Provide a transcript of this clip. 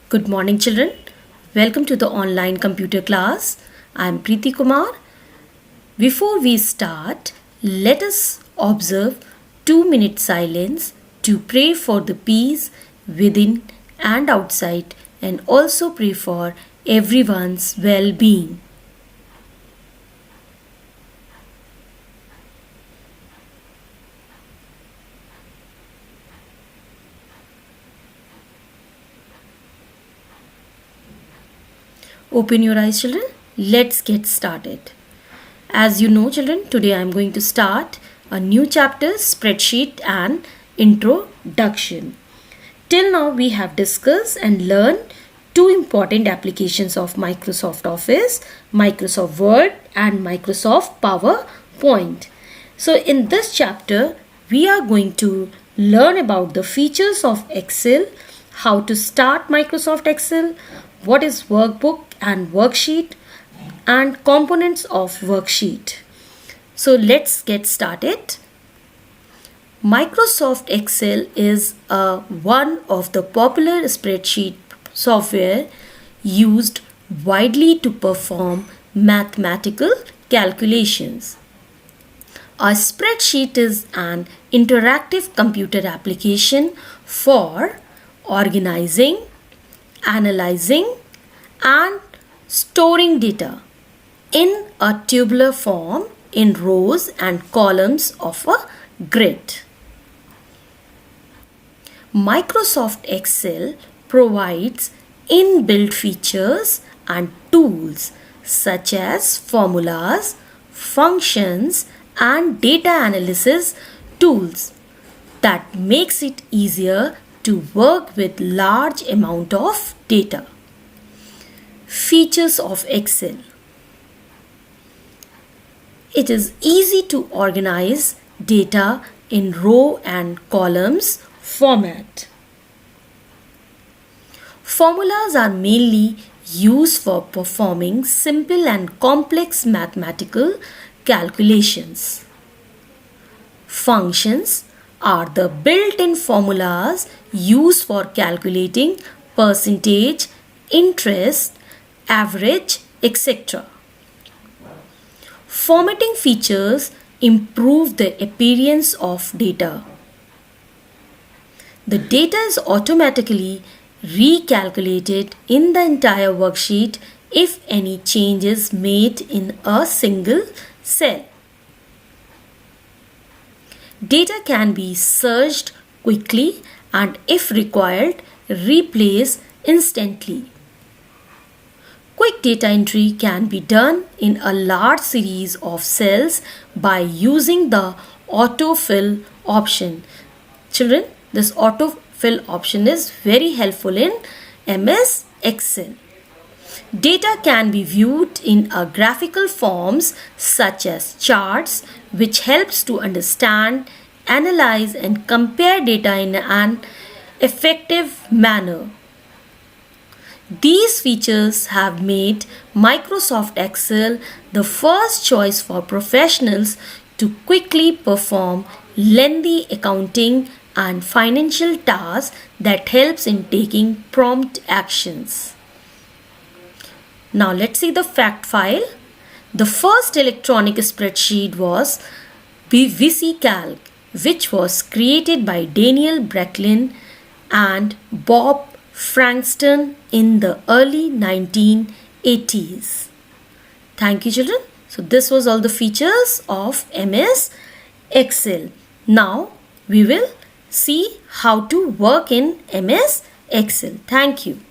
Good morning, children. Welcome to the online computer class. I am Preeti Kumar. Before we start, let us observe 2 minute silence to pray for the peace within and outside and also pray for everyone's well being. Open your eyes, children. Let's get started. As you know, children, today I am going to start a new chapter, spreadsheet and introduction. Till now, we have discussed and learned two important applications of Microsoft Office, Microsoft Word and Microsoft PowerPoint. So in this chapter, we are going to learn about the features of Excel, how to start Microsoft Excel, what is workbook and worksheet, and components of worksheet. So let's get started. Microsoft Excel is one of the popular spreadsheet software used widely to perform mathematical calculations. A spreadsheet is an interactive computer application for organizing, analyzing, and storing data in a tabular form in rows and columns of a grid. Microsoft Excel provides inbuilt features and tools such as formulas, functions, and data analysis tools that makes it easier to work with large amount of data. Features of Excel. It is easy to organize data in row and columns format. Formulas are mainly used for performing simple and complex mathematical calculations. Functions are the built-in formulas used for calculating percentage, interest, average, etc. Formatting features improve the appearance of data. The data is automatically recalculated in the entire worksheet if any change is made in a single cell. Data can be searched quickly and if required, replaced instantly. Quick data entry can be done in a large series of cells by using the autofill option. Children, this autofill option is very helpful in MS Excel. Data can be viewed in a graphical forms such as charts, which helps to understand, analyze and compare data in an effective manner. These features have made Microsoft Excel the first choice for professionals to quickly perform lengthy accounting and financial tasks that helps in taking prompt actions. Now let's see the fact file. The first electronic spreadsheet was VisiCalc, which was created by Daniel Brecklin and Bob Frankston in the early 1980s. Thank you, children. So this was all the features of MS Excel. Now we will see how to work in MS Excel. Thank you.